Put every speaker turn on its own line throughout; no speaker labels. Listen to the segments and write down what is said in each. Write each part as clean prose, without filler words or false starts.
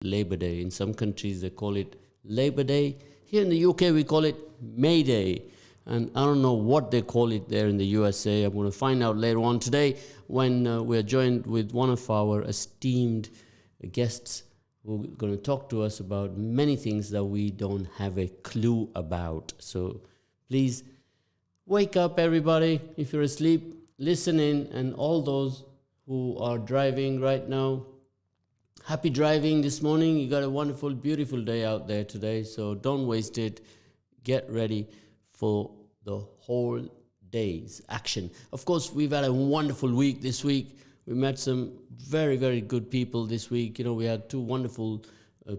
Labor Day. In some countries, they call it Labor Day. Here in the UK, we call it May Day. And I don't know what they call it there in the USA. I'm going to find out later on today when we're joined with one of our esteemed guests who are going to talk to us about many things that we don't have a clue about. So please wake up, everybody. If you're asleep, listen in. And all those who are driving right now, happy driving this morning. You got a wonderful, beautiful day out there today. So don't waste it. Get ready for the whole day's action. Of course, we've had a wonderful week this week. We met some very, very good people this week. You know, we had two wonderful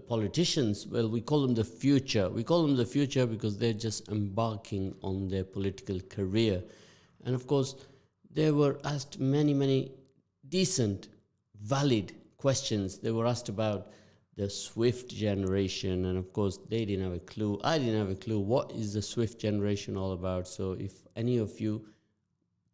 politicians. Well, we call them the future. We call them the future because they're just embarking on their political career. And of course, they were asked many, many decent, valid questions. They were asked about the Swift generation, and of course they didn't have a clue. I didn't have a clue. What is the Swift generation all about? So if any of you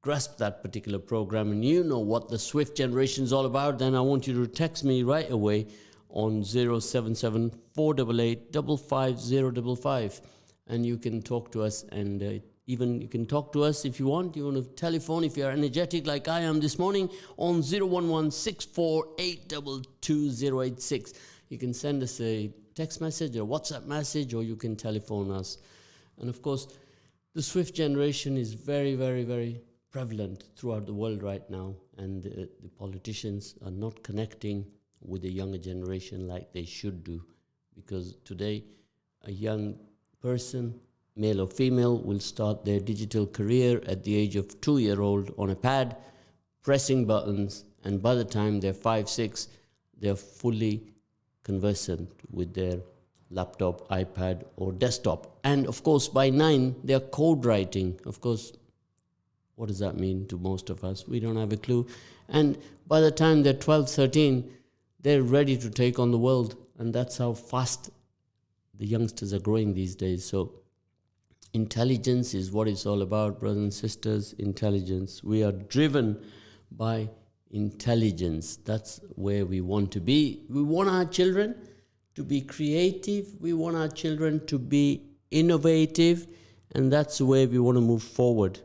grasp that particular program and you know what the Swift generation is all about, then I want you to text me right away on 077 488 55055, and you can talk to us. And even you can talk to us if you want. You want to telephone if you're energetic like I am this morning on 011 648 22086. You can send us a text message or WhatsApp message, or you can telephone us. And of course, the Swift generation is very, very, very prevalent throughout the world right now. And the politicians are not connecting with the younger generation like they should do. Because today, a young person, male or female, will start their digital career at the age of 2-year-old on a pad, pressing buttons. And by the time they're 5, 6, they're fully conversant with their laptop, iPad, or desktop. And of course, by 9, they're code writing. Of course, what does that mean to most of us? We don't have a clue. And by the time they're 12, 13, they're ready to take on the world. And that's how fast the youngsters are growing these days. So intelligence is what it's all about, brothers and sisters. Intelligence. We are driven by intelligence. That's where we want to be. We want our children to be creative. We want our children to be innovative. And that's where we want to move forward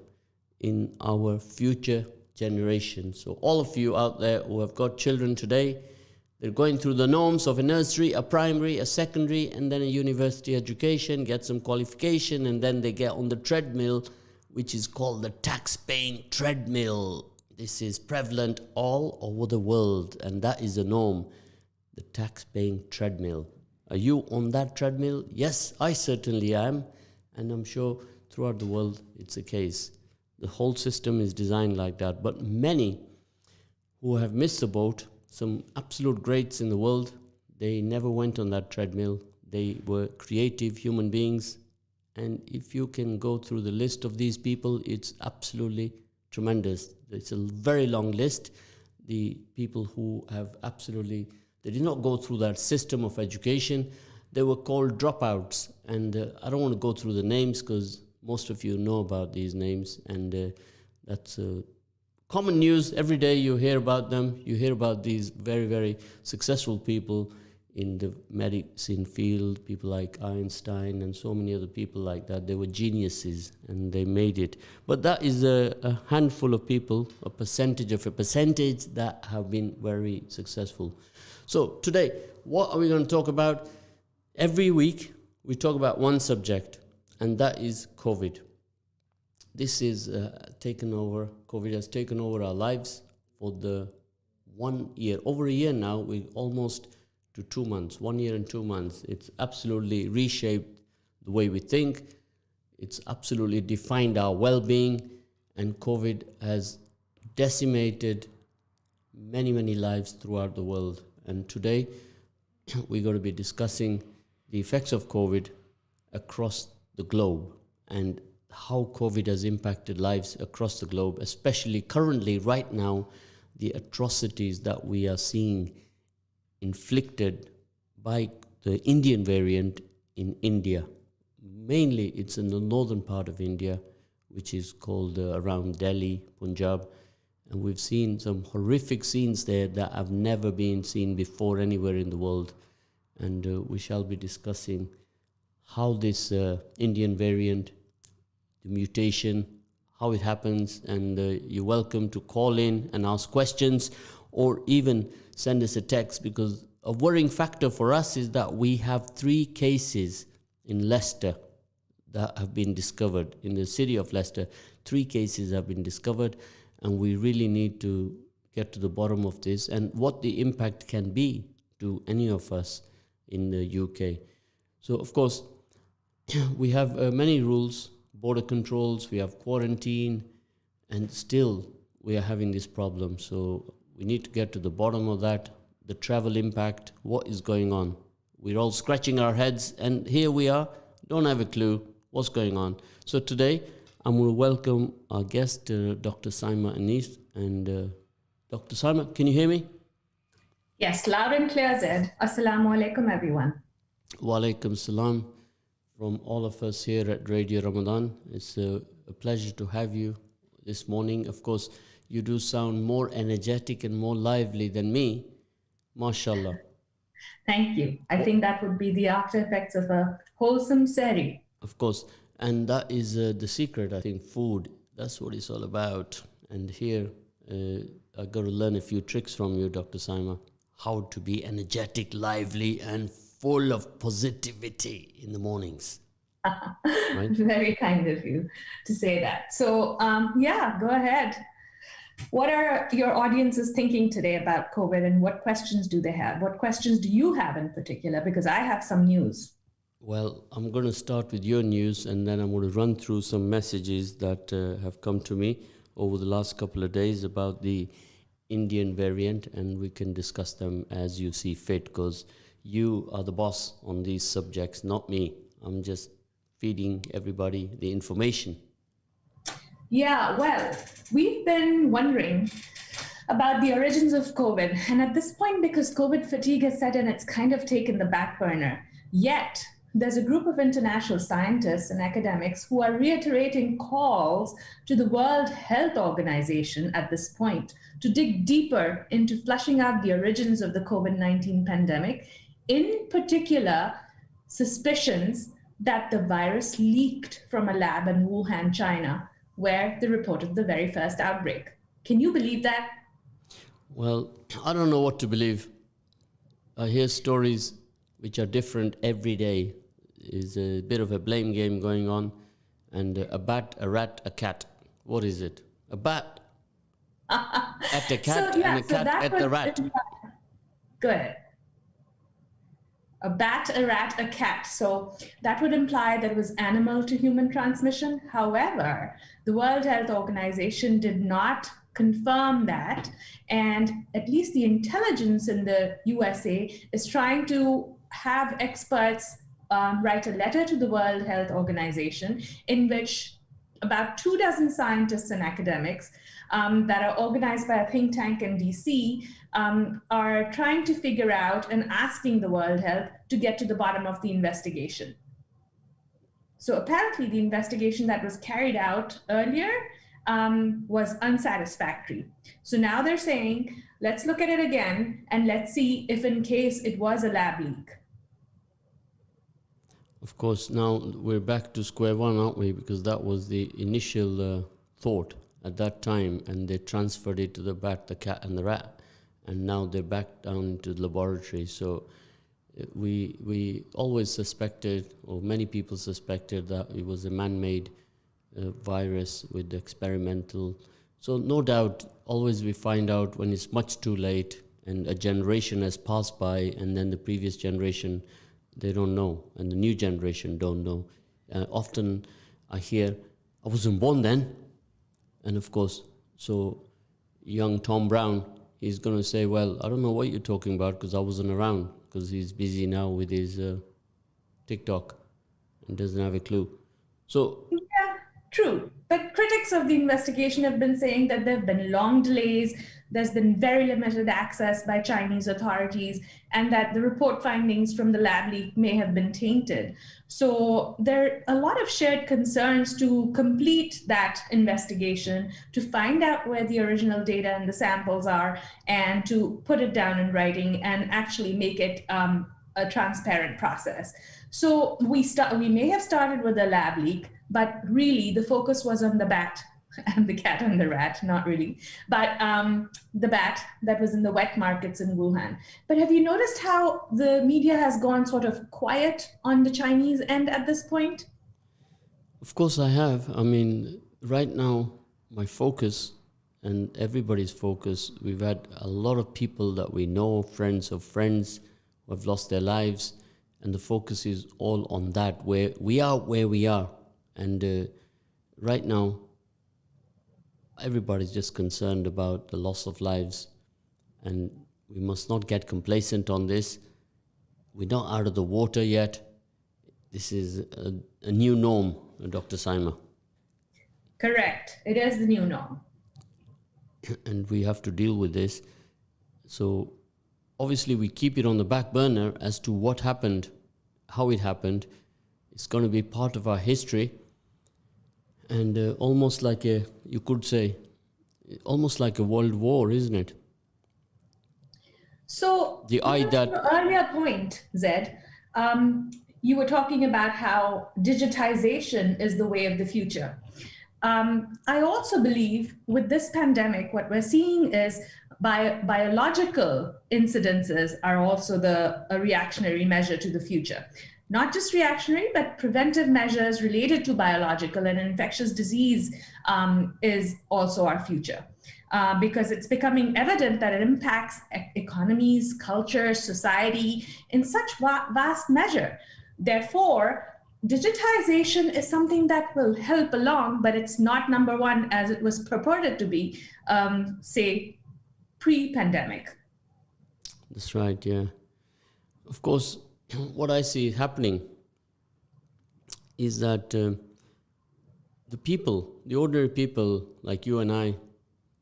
in our future generation. So all of you out there who have got children today, they're going through the norms of a nursery, a primary, a secondary, and then a university education, get some qualification, and then they get on the treadmill, which is called the Tax Paying Treadmill. This is prevalent all over the world, and that is the norm, the Tax Paying Treadmill. Are you on that treadmill? Yes, I certainly am, and I'm sure throughout the world it's the case. The whole system is designed like that, but many who have missed the boat, some absolute greats in the world, they never went on that treadmill. They were creative human beings. And if you can go through the list of these people, it's absolutely tremendous. It's a very long list. The people who have absolutely, they did not go through that system of education. They were called dropouts. And I don't want to go through the names because most of you know about these names. And that's common news. Every day you hear about them. You hear about these very, very successful people in the medicine field, people like Einstein and so many other people like that. They were geniuses and they made it. But that is a handful of people, a percentage that have been very successful. So today, what are we going to talk about? Every week, we talk about one subject, and that is COVID. This is COVID has taken over our lives for the 1 year, over a year now, we almost to 2 months, 1 year and 2 months. It's absolutely reshaped the way we think. It's absolutely defined our well-being, and COVID has decimated many, many lives throughout the world. And today, we're going to be discussing the effects of COVID across the globe and how COVID has impacted lives across the globe, especially currently, right now, the atrocities that we are seeing inflicted by the Indian variant in India. Mainly, it's in the northern part of India, which is called around Delhi, Punjab. And we've seen some horrific scenes there that have never been seen before anywhere in the world. and we shall be discussing how this Indian variant, the mutation, how it happens, and you're welcome to call in and ask questions or even send us a text, because a worrying factor for us is that we have 3 cases in Leicester that have been discovered. In the city of Leicester, 3 cases have been discovered, and we really need to get to the bottom of this and what the impact can be to any of us in the UK. So, of course, we have many rules, border controls, we have quarantine, and still we are having this problem. So we need to get to the bottom of that, the travel impact, what is going on. We're all scratching our heads, and here we are, don't have a clue what's going on. So today, I'm going to welcome our guest, Dr. Saima Anis. And Dr. Saima, can you hear me?
Yes, loud and clear, Zed. Assalamu alaikum, everyone.
Wa alaikum salam from all of us here at Radio Ramadan. It's a pleasure to have you this morning. Of course, you do sound more energetic and more lively than me. MashaAllah.
Thank you. I think that would be the after effects of a wholesome seri.
Of course. And that is the secret, I think, food. That's what it's all about. And here, I got to learn a few tricks from you, Dr. Saima. How to be energetic, lively, and full of positivity in the mornings.
Right? Very kind of you to say that. So, go ahead. What are your audiences thinking today about COVID, and what questions do they have? What questions do you have in particular? Because I have some news.
Well, I'm going to start with your news, and then I'm going to run through some messages that have come to me over the last couple of days about the Indian variant, and we can discuss them as you see fit, because you are the boss on these subjects, not me. I'm just feeding everybody the information.
Yeah, well, we've been wondering about the origins of COVID. And at this point, because COVID fatigue has set in, it's kind of taken the back burner. Yet, there's a group of international scientists and academics who are reiterating calls to the World Health Organization at this point to dig deeper into flushing out the origins of the COVID-19 pandemic, in particular, suspicions that the virus leaked from a lab in Wuhan, China, where they reported the very first outbreak. Can you believe that?
Well, I don't know what to believe. I hear stories which are different every day. There's a bit of a blame game going on. And a bat, a rat, a cat. What is it? A bat at the cat, and a cat at the rat.
Go ahead. A bat, a rat, a cat. So that would imply that it was animal to human transmission. However, the World Health Organization did not confirm that. And at least the intelligence in the USA is trying to have experts write a letter to the World Health Organization in which about 24 scientists and academics that are organized by a think tank in DC are trying to figure out and asking the World Health to get to the bottom of the investigation. So apparently the investigation that was carried out earlier was unsatisfactory. So now they're saying, let's look at it again and let's see if in case it was a lab leak.
Of course, now we're back to square one, aren't we? Because that was the initial thought at that time, and they transferred it to the bat, the cat, and the rat, and now they're back down to the laboratory. So we always suspected, or many people suspected, that it was a man-made virus with experimental. So no doubt, always we find out when it's much too late, and a generation has passed by, and then the previous generation, they don't know, and the new generation don't know. Often I hear, I wasn't born then. And of course, so young Tom Brown, he's going to say, well, I don't know what you're talking about because I wasn't around, because he's busy now with his TikTok and doesn't have a clue. So
yeah, true. But critics of the investigation have been saying that there have been long delays, there's been very limited access by Chinese authorities, and that the report findings from the lab leak may have been tainted. So there are a lot of shared concerns to complete that investigation, to find out where the original data and the samples are, and to put it down in writing and actually make it a transparent process. So we may have started with a lab leak, but really the focus was on the bat and the cat and the rat, not really, but the bat that was in the wet markets in Wuhan. But have you noticed how the media has gone sort of quiet on the Chinese end at this point?
Of course I have. I mean, right now, my focus and everybody's focus, we've had a lot of people that we know, friends of friends, who have lost their lives, and the focus is all on that, where we are. And right now, everybody's just concerned about the loss of lives, and we must not get complacent on this. We're not out of the water yet. This is a new norm, Dr. Saima.
Correct. It is the new norm.
And we have to deal with this. So obviously we keep it on the back burner as to what happened, how it happened. It's going to be part of our history. And almost like you could say, almost like a world war, isn't it?
So,
the eye that
your earlier point, Zed, you were talking about how digitization is the way of the future. I also believe with this pandemic, what we're seeing is biological incidences are also a reactionary measure to the future. Not just reactionary, but preventive measures related to biological and infectious disease is also our future. Because it's becoming evident that it impacts economies, culture, society in such vast measure. Therefore, digitization is something that will help along, but it's not number one as it was purported to be, say, pre-pandemic.
That's right, yeah. Of course, what I see happening is that the people, the ordinary people like you and I,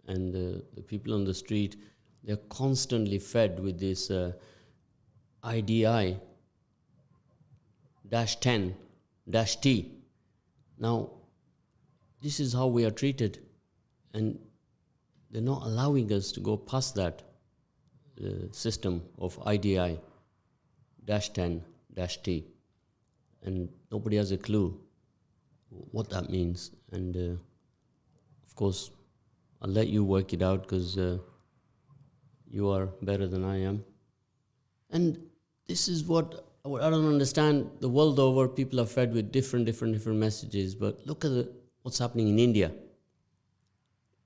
and the people on the street, they're constantly fed with this IDI -10-T. Now, this is how we are treated, and they're not allowing us to go past that system of IDI -10-T, and nobody has a clue what that means. And of course, I'll let you work it out because you are better than I am. And this is what I don't understand. The world over, people are fed with different messages. But look at what's happening in India.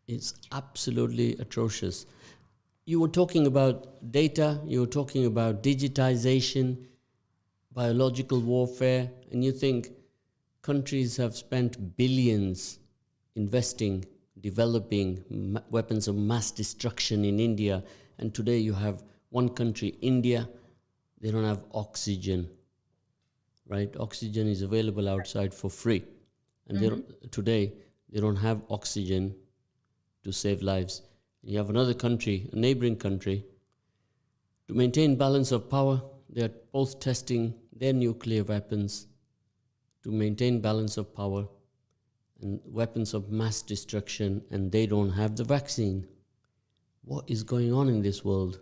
It's absolutely atrocious. You were talking about data, you were talking about digitization, biological warfare, and you think countries have spent billions investing, developing weapons of mass destruction in India, and today you have one country, India, they don't have oxygen, right? Oxygen is available outside for free, and today they don't have oxygen to save lives. You have another country, a neighboring country, to maintain balance of power, they are both testing their nuclear weapons to maintain balance of power and weapons of mass destruction, and they don't have the vaccine. What is going on in this world?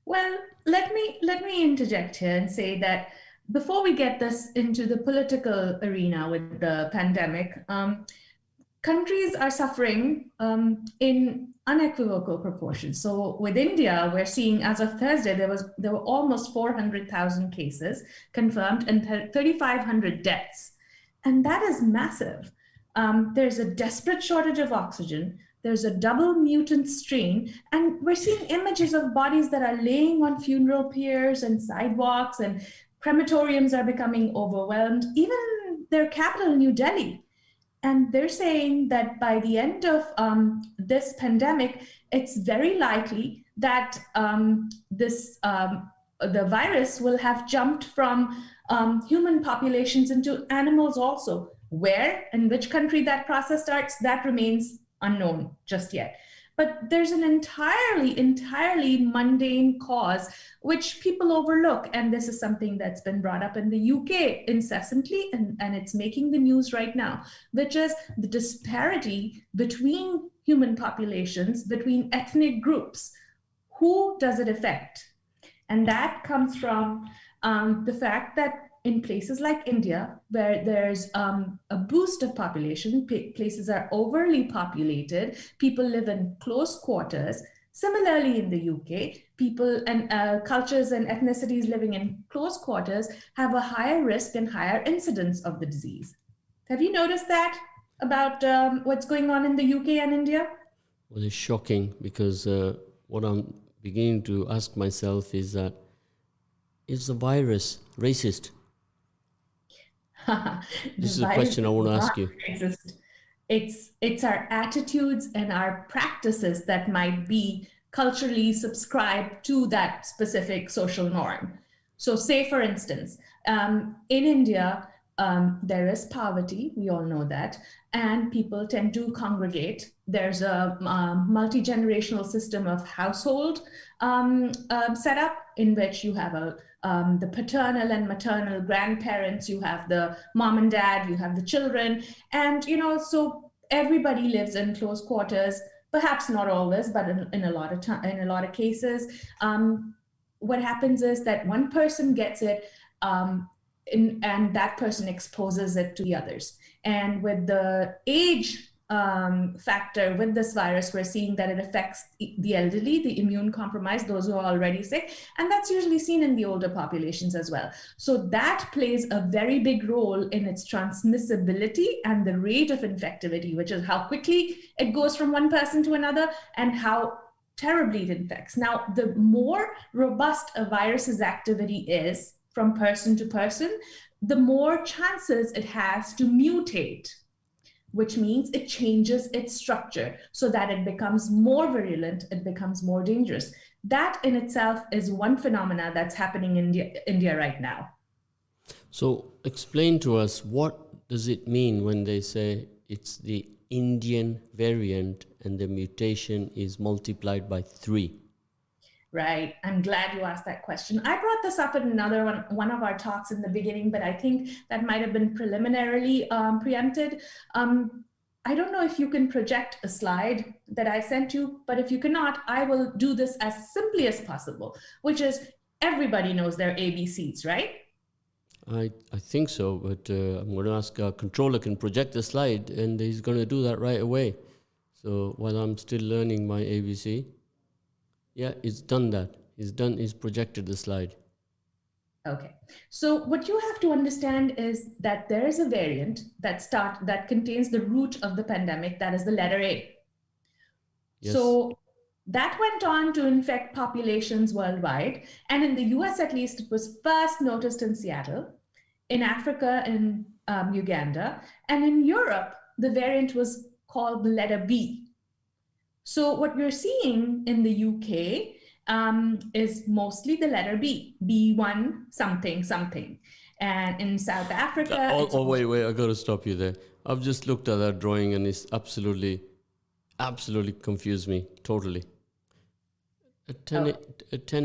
Well, let me interject here and say that before we get this into the political arena with the pandemic, countries are suffering in unequivocal proportions. So with India, we're seeing as of Thursday, there were almost 400,000 cases confirmed and 3,500 deaths. And that is massive. There's a desperate shortage of oxygen. There's a double mutant strain. And we're seeing images of bodies that are laying on funeral pyres and sidewalks, and crematoriums are becoming overwhelmed, even in their capital, New Delhi. And they're saying that by the end of this pandemic, it's very likely that the virus will have jumped from human populations into animals also. Where and which country that process starts, that remains unknown just yet. But there's an entirely mundane cause which people overlook. And this is something that's been brought up in the UK incessantly, and it's making the news right now, which is the disparity between human populations, between ethnic groups. Who does it affect? And that comes from the fact that in places like India, where there's a boost of population, places are overly populated, people live in close quarters. Similarly, in the UK, people and cultures and ethnicities living in close quarters have a higher risk and higher incidence of the disease. Have you noticed that about what's going on in the UK and India?
Well, it's shocking because what I'm beginning to ask myself is that, is the virus racist? This is a question I want to ask you.
Racist. It's our attitudes and our practices that might be culturally subscribed to that specific social norm. So say, for instance, in India, there is poverty, we all know that, and people tend to congregate. There's a multi-generational system of household setup in which you have the paternal and maternal grandparents, you have the mom and dad, you have the children, and so everybody lives in close quarters. Perhaps not always, but in a lot of cases, what happens is that one person gets it, and that person exposes it to the others. And with the age factor with this virus, we're seeing that it affects the elderly, the immune compromised, those who are already sick, and that's usually seen in the older populations as well. So that plays a very big role in its transmissibility and the rate of infectivity, which is how quickly it goes from one person to another and how terribly it infects. Now, the more robust a virus's activity is from person to person, the more chances it has to mutate, which means it changes its structure so that it becomes more virulent, it becomes more dangerous. That in itself is one phenomena that's happening in India right now.
So explain to us, what does it mean when they say it's the Indian variant and the mutation is multiplied by 3?
Right. I'm glad you asked that question. I brought this up in another one of our talks in the beginning, but I think that might have been preliminarily preempted. I don't know if you can project a slide that I sent you, but if you cannot, I will do this as simply as possible, which is everybody knows their ABCs, right?
I think so, but I'm going to ask our controller can project the slide, and he's going to do that right away. So while I'm still learning my ABC, yeah, it's done that. He's projected the slide.
Okay. So what you have to understand is that there is a variant that contains the root of the pandemic, that is the letter A.
Yes.
So that went on to infect populations worldwide. And in the US, at least, it was first noticed in Seattle, in Africa, in Uganda, and in Europe, the variant was called the letter B. So what we're seeing in the UK is mostly the letter B, B1 something something. And in South Africa...
Wait, I got to stop you there. I've just looked at that drawing and it's absolutely confused me, totally. At 10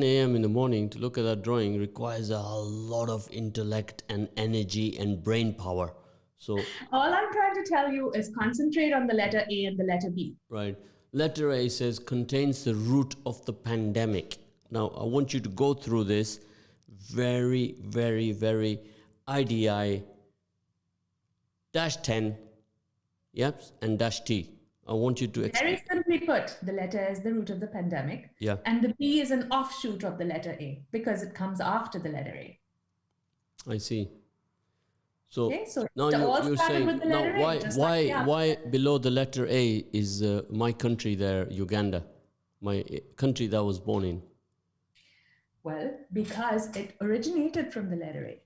a.m. in the morning, to look at that drawing requires a lot of intellect and energy and brain power. So
all I'm trying to tell you is concentrate on the letter A and the letter B.
Right. Letter A says contains the root of the pandemic. Now, I want you to go through this very, very, very IDI -10, yep, and -T. I want you to
Very simply put, the letter is the root of the pandemic.
Yeah.
And the B is an offshoot of the letter A because it comes after the letter A.
I see. So,
okay, so
now you're saying, now why below the letter A is my country there, Uganda, my country that I was born in?
Well, because it originated from the letter A.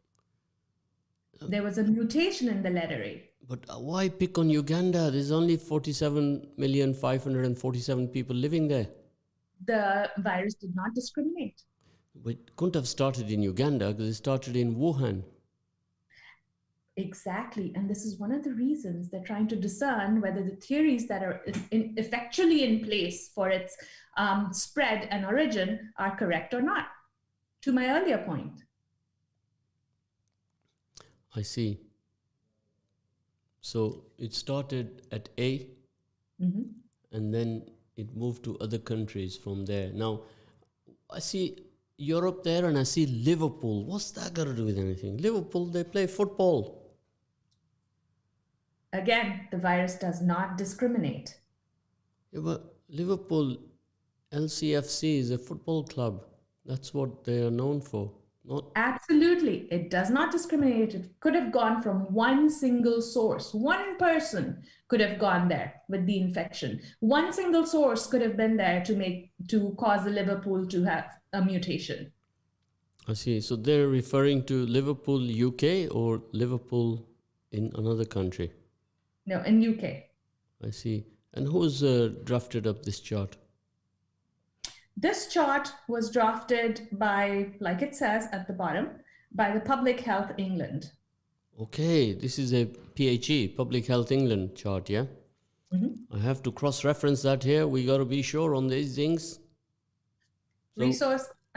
There was a mutation in the letter A.
But why pick on Uganda? There's only 47,547 people living there.
The virus did not discriminate.
But it couldn't have started in Uganda because it started in Wuhan.
Exactly. And this is one of the reasons they're trying to discern whether the theories that are effectually in place for its spread and origin are correct or not, to my earlier point.
I see. So it started at A, and then it moved to other countries from there. Now, I see Europe there and I see Liverpool. What's that got to do with anything? Liverpool, they play football.
Again, the virus does not discriminate.
Yeah, but Liverpool, LCFC is a football club. That's what they are known for. Not
Absolutely. It does not discriminate. It could have gone from one single source. One person could have gone there with the infection. One single source could have been there to cause the Liverpool to have a mutation.
I see. So they're referring to Liverpool, UK, or Liverpool in another country?
No, in UK.
I see. And who's drafted up this chart?
This chart was drafted by, like it says at the bottom, by the Public Health England.
Okay, this is a PHE, Public Health England chart, yeah? I have to cross-reference that here. We got to be sure on these things.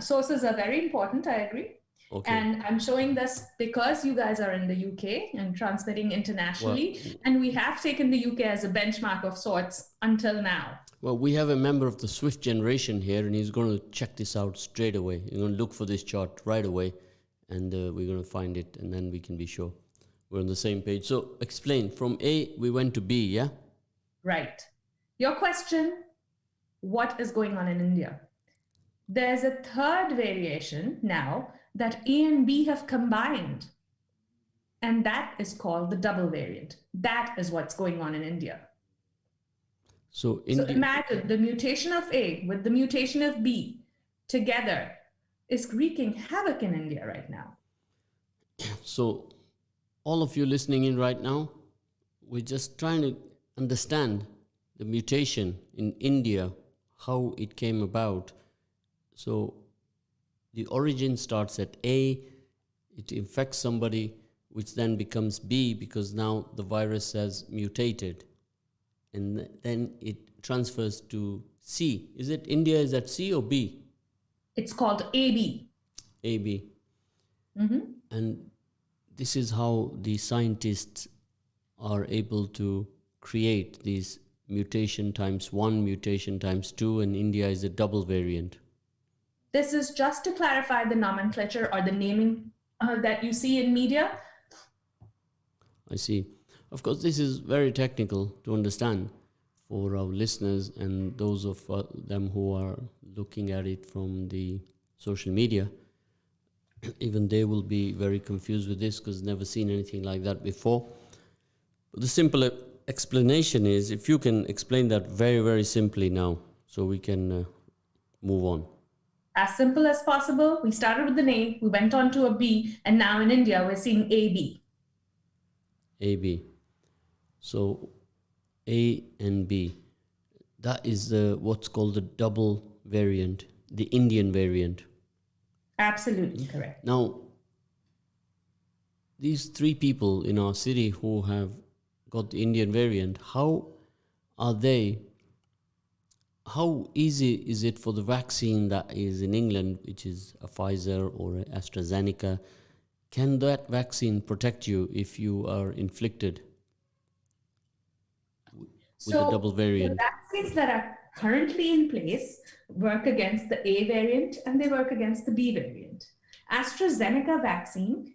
Sources are very important, I agree.
Okay.
And I'm showing this because you guys are in the UK and transmitting internationally, and we have taken the UK as a benchmark of sorts until now.
Well, we have a member of the Swift generation here, and he's going to check this out straight away. He's going to look for this chart right away, and we're going to find it, and then we can be sure we're on the same page. So explain, from A, we went to B, yeah?
Right. Your question, what is going on in India? There's a third variation now that A and B have combined, and that is called the double variant. That is what's going on in India. So imagine the mutation of A with the mutation of B together is wreaking havoc in India right now.
So all of you listening in right now, we're just trying to understand the mutation in India, how it came about. So the origin starts at A, it infects somebody, which then becomes B because now the virus has mutated. And then it transfers to C. Is it India is at C or B?
It's called AB.
AB. And this is how the scientists are able to create these mutation times 1, mutation times 2, and India is a double variant.
This is just to clarify the nomenclature or the naming that you see in media.
I see. Of course, this is very technical to understand for our listeners and those of them who are looking at it from the social media. Even they will be very confused with this because never seen anything like that before. But the simple explanation is, if you can explain that very, very simply now, so we can move on.
As simple as possible. We started with an A, we went on to a B, and now in India we're seeing AB.
AB. So A and B. That is what's called the double variant, the Indian variant.
Absolutely correct.
Now, these 3 people in our city who have got the Indian variant, how easy is it for the vaccine that is in England, which is a Pfizer or a AstraZeneca, can that vaccine protect you if you are inflicted with the double variant?
The vaccines that are currently in place work against the A variant and they work against the B variant. AstraZeneca vaccine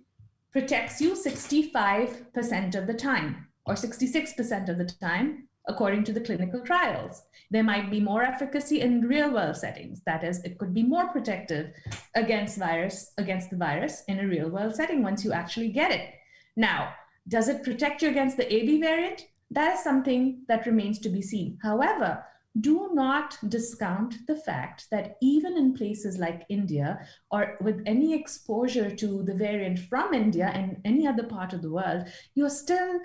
protects you 65% of the time or 66% of the time, according to the clinical trials. There might be more efficacy in real world settings. That is, it could be more protective against the virus in a real world setting once you actually get it. Now, does it protect you against the AB variant? That is something that remains to be seen. However, do not discount the fact that even in places like India, or with any exposure to the variant from India and any other part of the world, you're still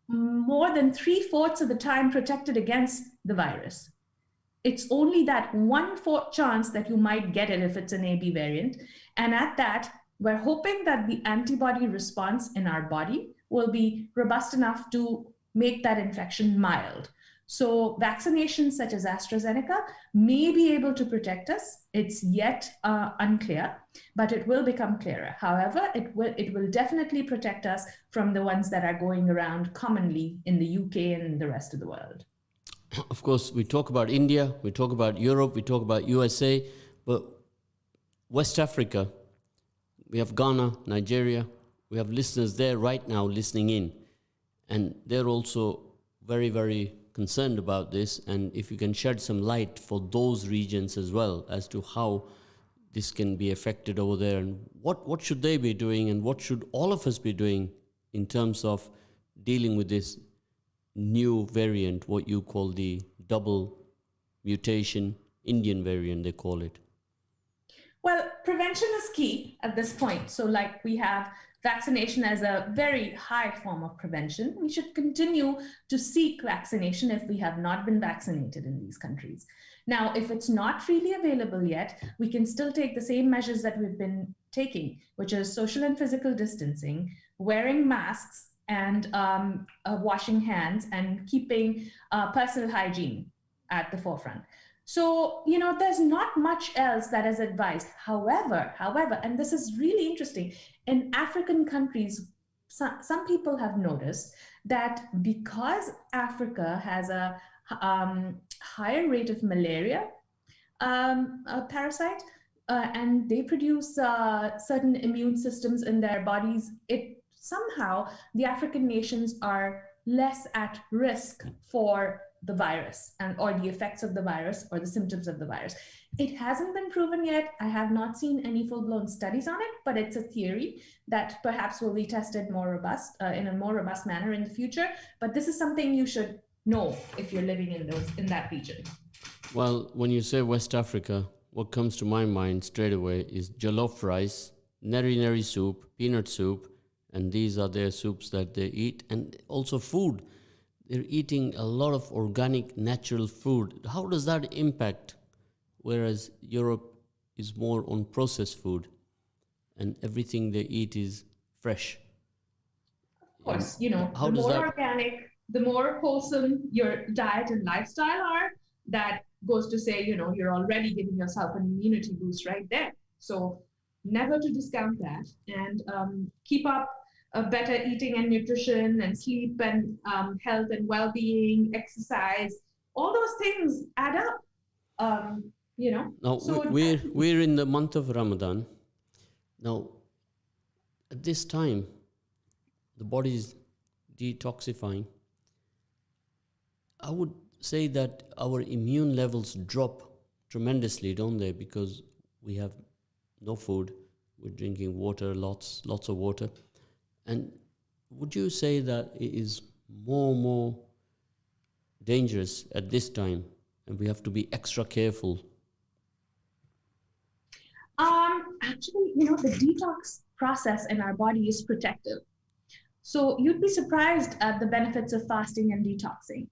more than 3/4 of the time protected against the virus. It's only that 1/4 chance that you might get it if it's an AB variant. And at that, we're hoping that the antibody response in our body will be robust enough to make that infection mild. So vaccinations such as AstraZeneca may be able to protect us. It's yet unclear, but it will become clearer. However, it will definitely protect us from the ones that are going around commonly in the UK and the rest of the world.
Of course, we talk about India, we talk about Europe, we talk about USA, but West Africa, we have Ghana, Nigeria. We have listeners there right now listening in. And they're also very, very concerned about this. And if you can shed some light for those regions as well as to how this can be affected over there, and what should they be doing, and what should all of us be doing in terms of dealing with this new variant, what you call the double mutation Indian variant, they call it.
Well, prevention is key at this point. So like we have vaccination as a very high form of prevention. We should continue to seek vaccination if we have not been vaccinated in these countries. Now, if it's not freely available yet, we can still take the same measures that we've been taking, which is social and physical distancing, wearing masks, and washing hands, and keeping personal hygiene at the forefront. So, there's not much else that is advised. However, and this is really interesting, in African countries, some people have noticed that because Africa has a higher rate of malaria parasite, and they produce certain immune systems in their bodies, somehow the African nations are less at risk for the virus or the effects of the virus or the symptoms of the virus. It hasn't been proven yet. I have not seen any full-blown studies on it, but it's a theory that perhaps will be tested more robust in a more robust manner in the future. But this is something you should know if you're living in that region.
Well, when you say West Africa, what comes to my mind straight away is jollof rice, neri soup, peanut soup, and these are their soups that they eat, and also food. They're eating a lot of organic, natural food. How does that impact? Whereas Europe is more on processed food, and everything they eat is fresh.
Of course, the more organic, the more wholesome your diet and lifestyle are, that goes to say, you're already giving yourself an immunity boost right there. So never to discount that, and keep up better eating and nutrition and sleep and health and well-being, exercise. All those things add up.
Now,
so
we're in the month of Ramadan. Now, at this time, the body is detoxifying. I would say that our immune levels drop tremendously, don't they? Because we have no food, we're drinking water, lots of water. And would you say that it is more dangerous at this time, and we have to be extra careful?
Actually, the detox process in our body is protective. So you'd be surprised at the benefits of fasting and detoxing.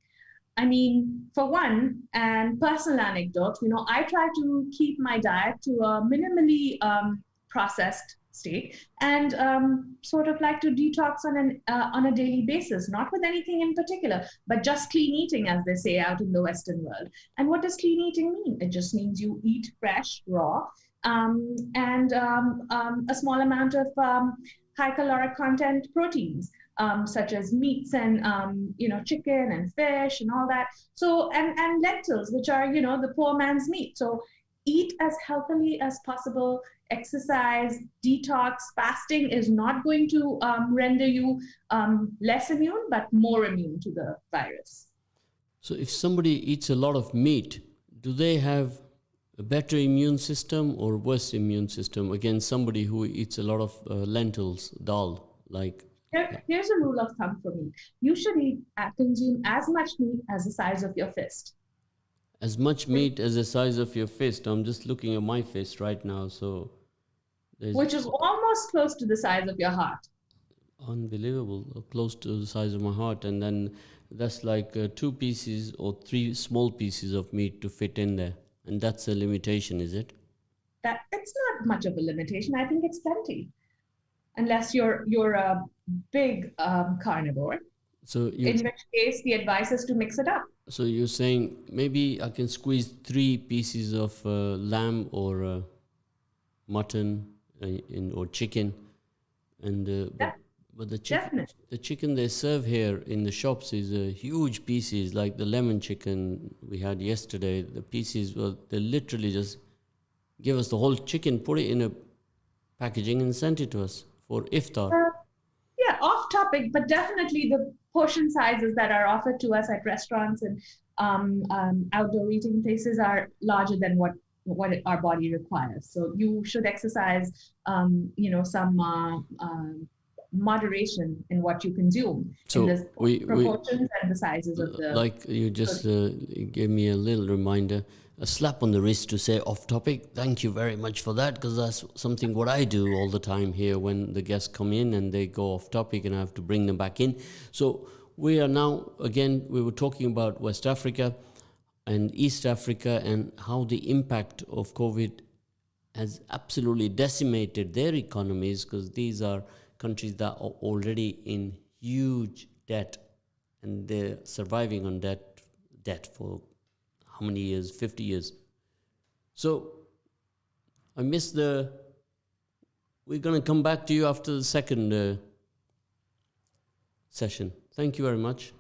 I mean, for one, and personal anecdote, I try to keep my diet to a minimally processed state, and sort of like to detox on a daily basis, not with anything in particular, but just clean eating, as they say out in the Western world. And what does clean eating mean? It just means you eat fresh, raw, and a small amount of high caloric content proteins, such as meats and chicken and fish and all that. So and lentils, which are the poor man's meat. So eat as healthily as possible. Exercise, detox, fasting is not going to render you less immune, but more immune to the virus.
So if somebody eats a lot of meat, do they have a better immune system or worse immune system against somebody who eats a lot of lentils, dal?
Here's a rule of thumb for meat. You should consume as much meat as the size of your fist.
As much meat as the size of your fist. I'm just looking at my fist right now, so...
Which is almost close to the size of your heart.
Unbelievable, close to the size of my heart. And then that's like 2 pieces or 3 small pieces of meat to fit in there. And that's a limitation, is it?
It's not much of a limitation. I think it's plenty. Unless you're a big carnivore. In which case, the advice is to mix it up.
So you're saying maybe I can squeeze 3 pieces of lamb or mutton or chicken, and but the chicken they serve here in the shops is huge pieces, like the lemon chicken we had yesterday. The pieces were, they literally just give us the whole chicken, put it in a packaging and sent it to us for iftar.
Yeah, off topic, but definitely the portion sizes that are offered to us at restaurants and outdoor eating places are larger than what our body requires. So you should exercise, some moderation in what you consume in
So
the
we
proportions and the sizes of the
like you just
food.
gave me a little reminder, a slap on the wrist to say off topic. Thank you very much for that, because that's something what I do all the time here when the guests come in and they go off topic and I have to bring them back in. So we are now, again, we were talking about West Africa and East Africa and how the impact of COVID has absolutely decimated their economies, because these are countries that are already in huge debt and they're surviving on debt for how many years? 50 years. So I missed we're going to come back to you after the second session. Thank you very much.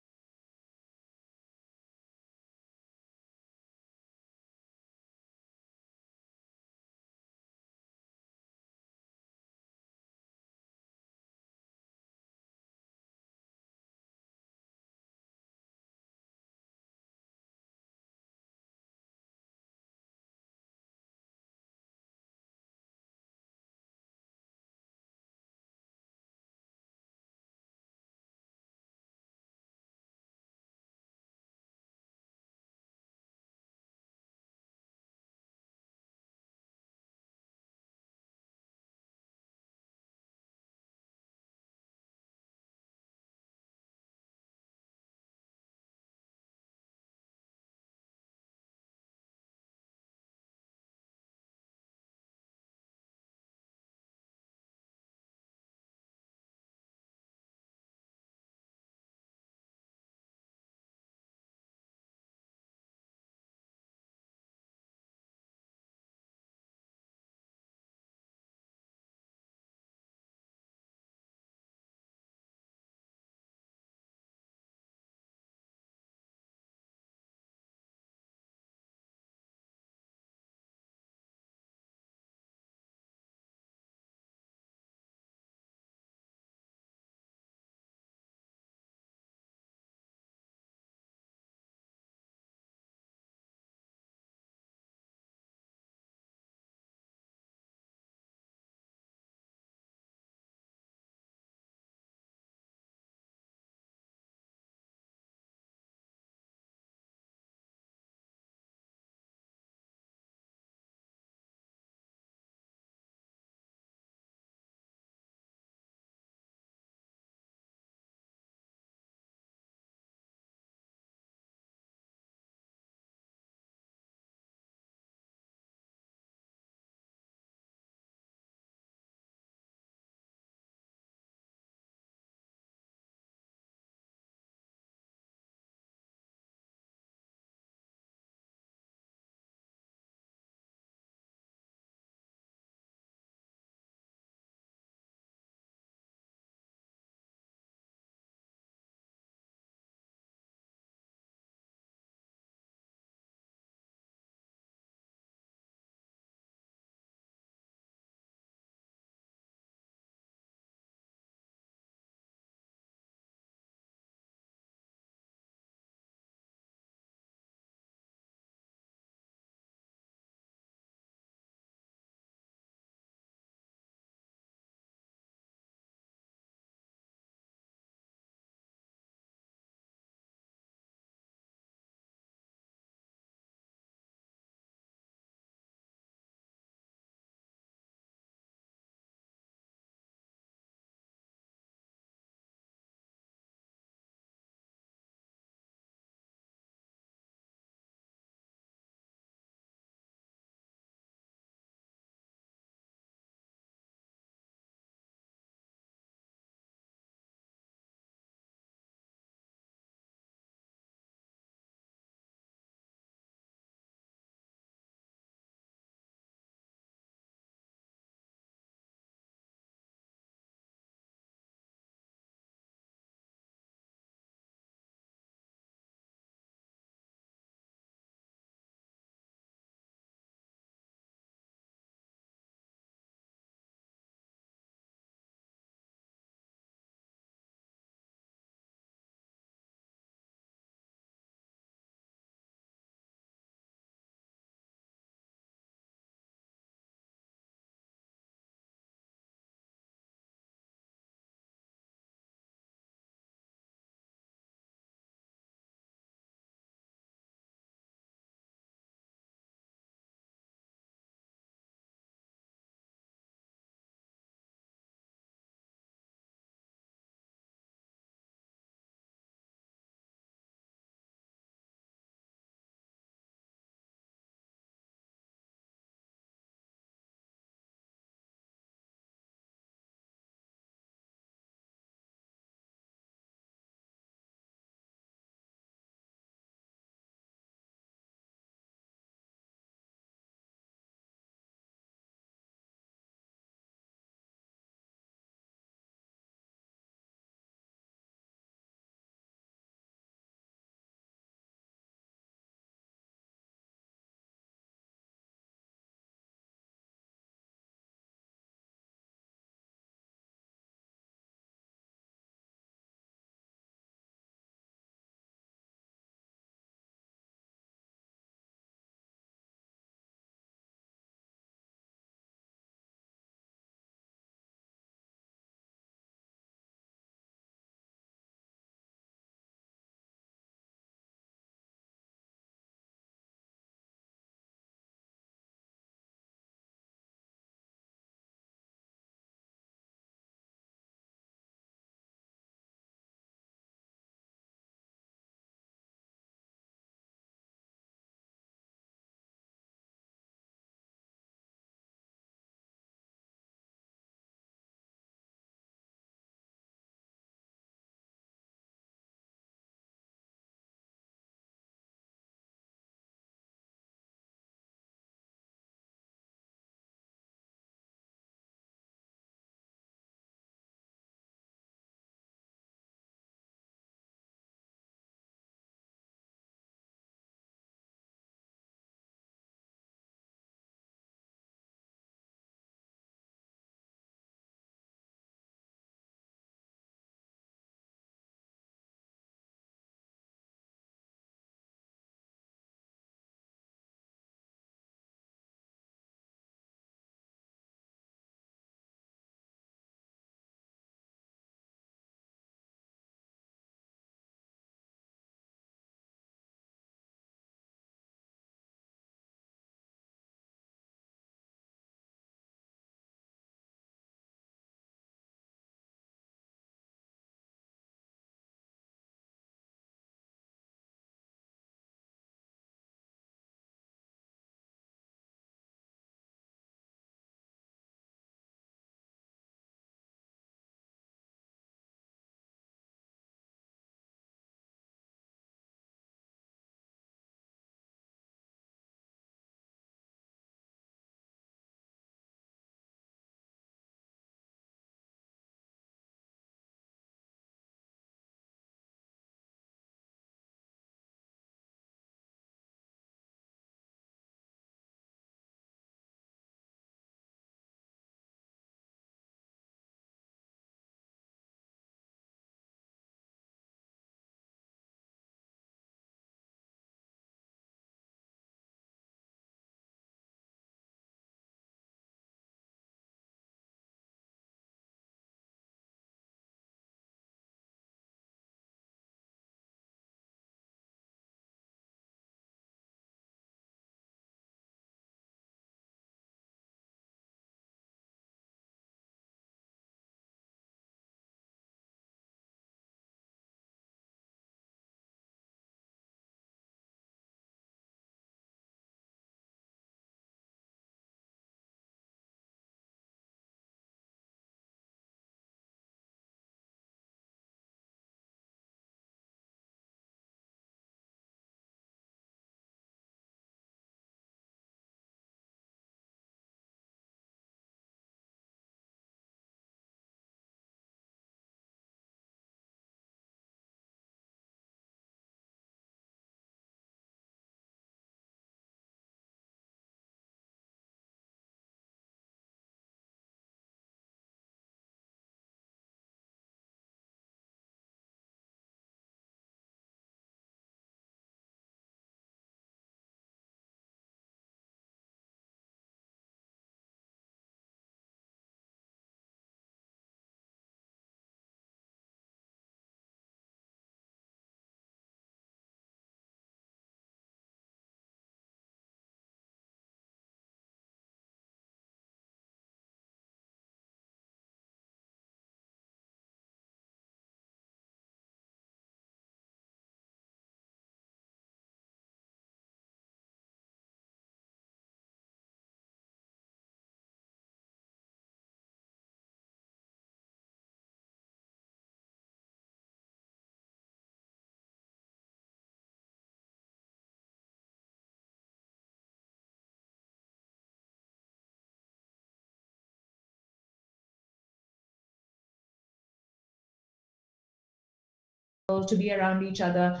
to be around each other,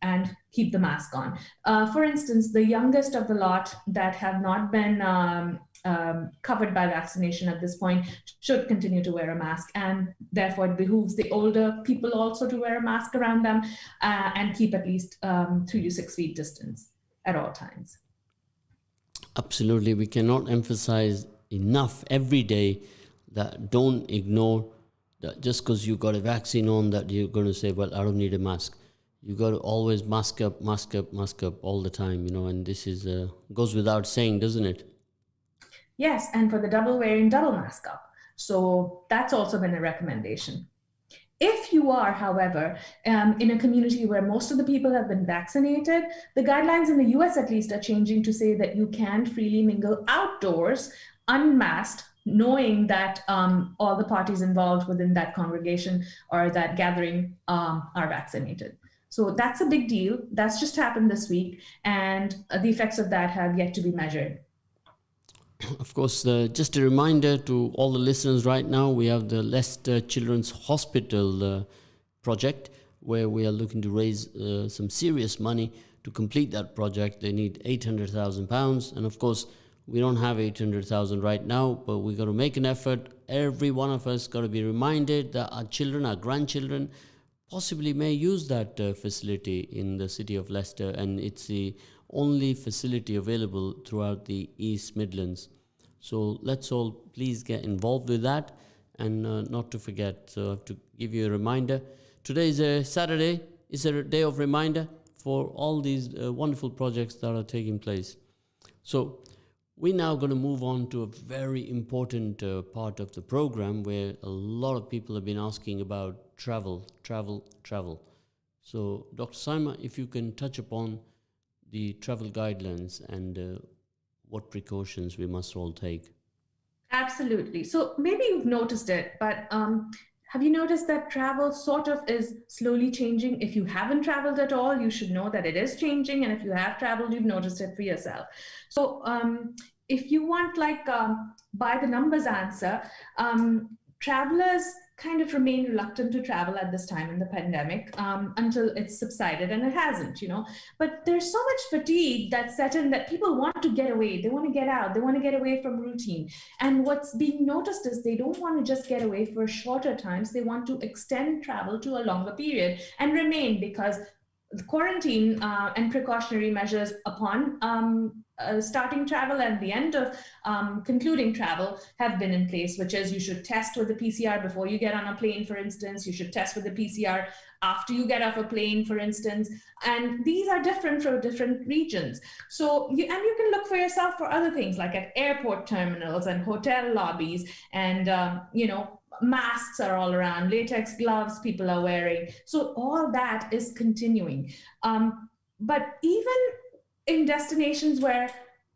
and keep the mask on. For instance, the youngest of the lot that have not been covered by vaccination at this point should continue to wear a mask, and therefore it behooves the older people also to wear a mask around them, and keep at least 3 to 6 feet distance at all times.
Absolutely. We cannot emphasize enough every day that don't ignore that just because you got a vaccine on that you're going to say, well, I don't need a mask. You got to always mask up all the time, and this is goes without saying, doesn't it?
Yes, and for the double wearing, double mask up. So that's also been a recommendation. If you are, however, in a community where most of the people have been vaccinated, the guidelines in the US at least are changing to say that you can freely mingle outdoors, unmasked, knowing that all the parties involved within that congregation or that gathering are vaccinated. So that's a big deal. That's just happened this week, and the effects of that have yet to be measured.
Of course, just a reminder to all the listeners right now, we have the Leicester Children's Hospital project where we are looking to raise some serious money to complete that project. They need £800,000. And of course, we don't have 800,000 right now, but we got to make an effort. Every one of us got to be reminded that our children, our grandchildren, possibly may use that facility in the city of Leicester, and it's the only facility available throughout the East Midlands. So let's all please get involved with that, and not to forget. So I have to give you a reminder. Today is a Saturday. It's a day of reminder for all these wonderful projects that are taking place. So we're now going to move on to a very important part of the program where a lot of people have been asking about travel. So Dr. Saima, if you can touch upon the travel guidelines and what precautions we must all take.
Absolutely. So maybe you've noticed it, but have you noticed that travel sort of is slowly changing? If you haven't traveled at all, you should know that it is changing. And if you have traveled, you've noticed it for yourself. So if you want by the numbers answer, travelers kind of remain reluctant to travel at this time in the pandemic until it's subsided, and it hasn't, But there's so much fatigue that's set in that people want to get away. They want to get out. They want to get away from routine. And what's being noticed is they don't want to just get away for shorter times. They want to extend travel to a longer period and remain, because the quarantine and precautionary measures upon starting travel and the end of concluding travel have been in place, which is you should test with the PCR before you get on a plane, for instance. You should test with the PCR after you get off a plane, for instance. And these are different for different regions. So, you can look for yourself for other things, like at airport terminals and hotel lobbies, and, masks are all around, latex gloves people are wearing. So all that is continuing. But even in destinations where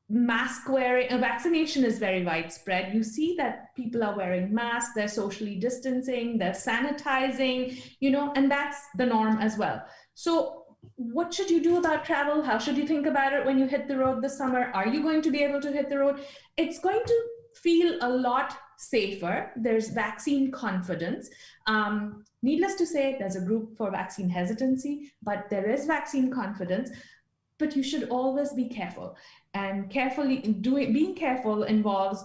mask wearing, vaccination is very widespread, you see that people are wearing masks, they're socially distancing, they're sanitizing, and that's the norm as well. So what should you do about travel? How should you think about it when you hit the road this summer? Are you going to be able to hit the road? It's going to feel a lot safer. There's vaccine confidence. Needless to say, there's a group for vaccine hesitancy, but there is vaccine confidence. But you should always be careful. And being careful involves,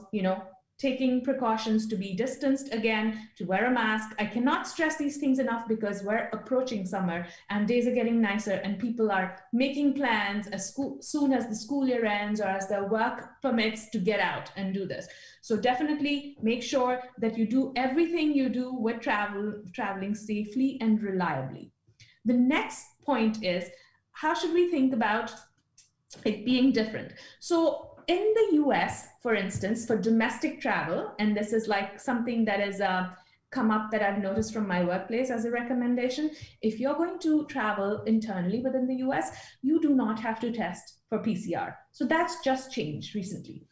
taking precautions to be distanced again, to wear a mask. I cannot stress these things enough, because we're approaching summer and days are getting nicer and people are making plans as soon as the school year ends or as their work permits to get out and do this. So definitely make sure that you do everything you do with traveling safely and reliably. The next point is, how should we think about it being different? So in the US, for instance, for domestic travel, and this is like something that has come up that I've noticed from my workplace as a recommendation, if you're going to travel internally within the US, you do not have to test for PCR. So that's just changed recently.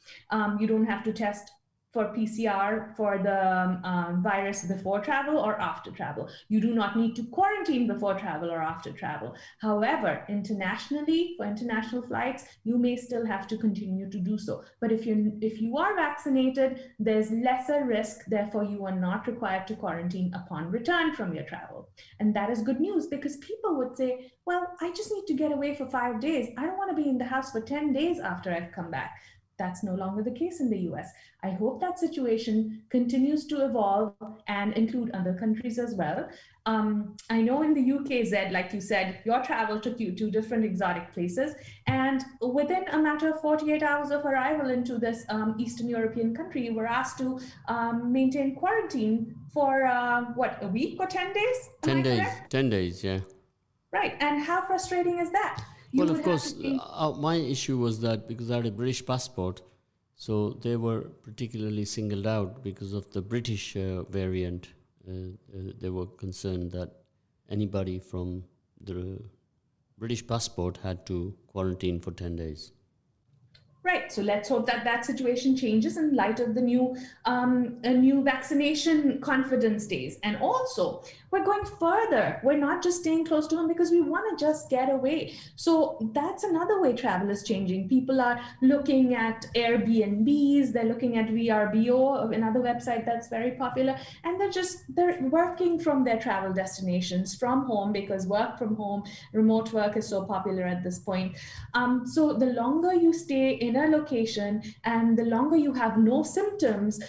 You don't have to test for PCR for the virus before travel or after travel. You do not need to quarantine before travel or after travel. However, internationally, for international flights, you may still have to continue to do so. But if you are vaccinated, there's lesser risk, therefore you are not required to quarantine upon return from your travel. And that is good news, because people would say, well, I just need to get away for 5 days. I don't want to be in the house for 10 days after I've come back. That's no longer the case in the US. I hope that situation continues to evolve and include other countries as well. I know in the UK, Zed, like you said, your travel took you to different exotic places. And within a matter of 48 hours of arrival into this Eastern European country, you were asked to maintain quarantine for a week or 10 days?
10 days, 10 days, yeah.
Right. And how frustrating is that?
Well, of course, my issue was that because I had a British passport, so they were particularly singled out because of the British variant. They were concerned that anybody from the British passport had to quarantine for 10 days.
Right. So let's hope that that situation changes in light of the new vaccination confidence days. And also, we're going further. We're not just staying close to home because we want to just get away. So that's another way travel is changing. People are looking at Airbnbs. They're looking at VRBO, another website that's very popular. And they're working from their travel destinations from home, because work from home, remote work is so popular at this point. So the longer you stay in a location and the longer you have no symptoms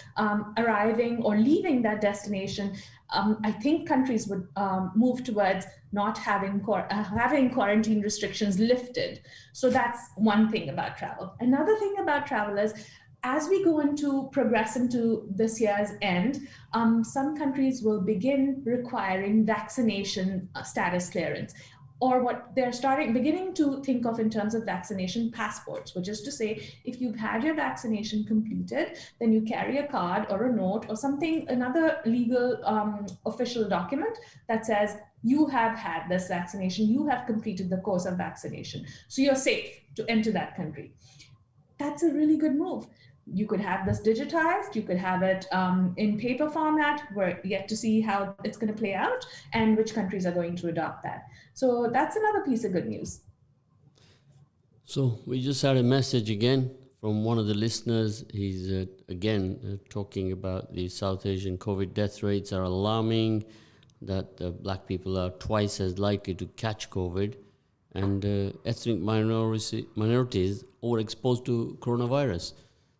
arriving or leaving that destination, I think countries would move towards not having quarantine restrictions lifted. So that's one thing about travel. Another thing about travel is, as we progress into this year's end, some countries will begin requiring vaccination status clearance, or what they're beginning to think of in terms of vaccination passports, which is to say, if you've had your vaccination completed, then you carry a card or a note or something, another legal official document that says you have had this vaccination, you have completed the course of vaccination, so you're safe to enter that country. That's a really good move. You could have this digitized, you could have it in paper format. We're yet to see how it's going to play out and which countries are going to adopt that. So that's another piece of good news.
So we just had a message again from one of the listeners. He's again talking about the South Asian COVID death rates are alarming, that black people are twice as likely to catch COVID, and ethnic minorities overexposed to coronavirus.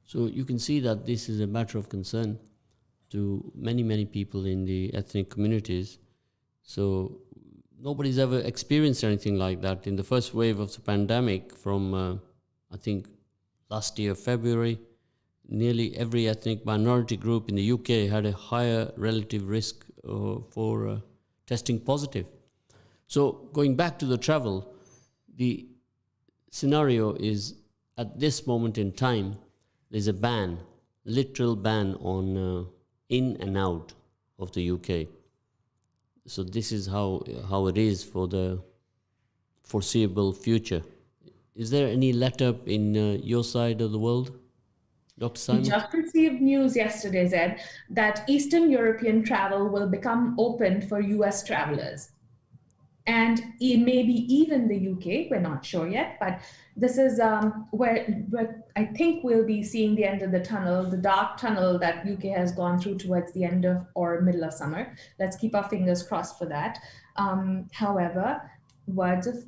So you can see that this is a matter of concern to many, many people in the ethnic communities. So nobody's ever experienced anything like that. In the first wave of the pandemic from, I think, last year, February, nearly every ethnic minority group in the UK had a higher relative risk for testing positive. So going back to the travel, the scenario is, at this moment in time, there's a ban, literal ban on in and out of the UK. So this is how it is for the foreseeable future. Is there any let-up in your side of the world, Dr. Simon?
We just received news yesterday, Zed, that Eastern European travel will become open for US travelers. And maybe even the UK, we're not sure yet, but this is where I think we'll be seeing the end of the tunnel, the dark tunnel that UK has gone through towards the end of or middle of summer. Let's keep our fingers crossed for that. However, words of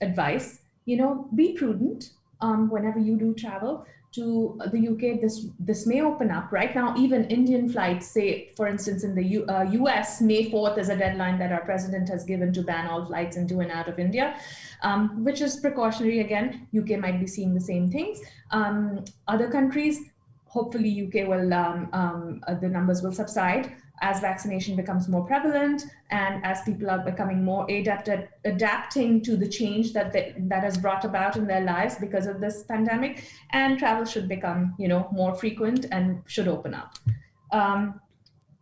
advice, be prudent whenever you do travel to the UK. This may open up. Right now, even Indian flights, say, for instance, in the US, May 4th is a deadline that our president has given to ban all flights into and out of India, which is precautionary. Again, UK might be seeing the same things. Other countries, hopefully UK will, the numbers will subside as vaccination becomes more prevalent and as people are becoming more adept at adapting to the change that has brought about in their lives because of this pandemic, and travel should become, more frequent and should open up.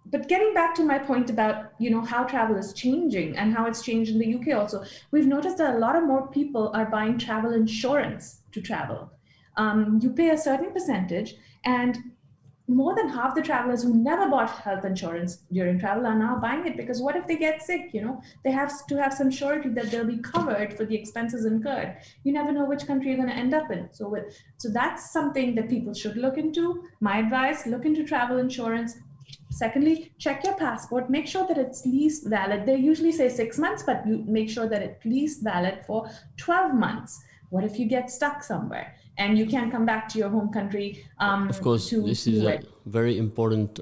But getting back to my point about, how travel is changing and how it's changed in the UK also, we've noticed that a lot of more people are buying travel insurance to travel. You pay a certain percentage, and more than half the travelers who never bought health insurance during travel are now buying it, because what if they get sick? They have to have some surety that they'll be covered for the expenses incurred. You never know which country you're going to end up in. So that's something that people should look into. My advice: look into travel insurance. Secondly, check your passport. Make sure that it's least valid. They usually say 6 months, but you make sure that it's least valid for 12 months. What if you get stuck somewhere and you can't come back to your home country
Of course,
to
this is
do
a
it?
very important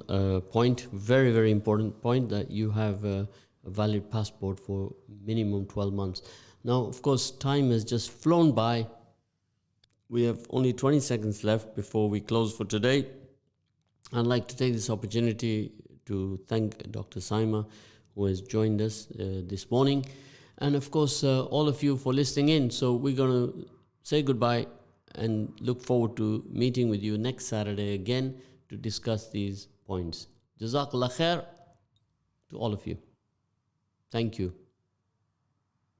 point, very, very important point, that you have a valid passport for minimum 12 months. Now, of course, time has just flown by. We have only 20 seconds left before we close for today. I'd like to take this opportunity to thank Dr. Saima, who has joined us this morning, and of course all of you for listening in. So we're going to say goodbye and look forward to meeting with you next Saturday again to discuss these points. Jazakallah khair to all of you. Thank you.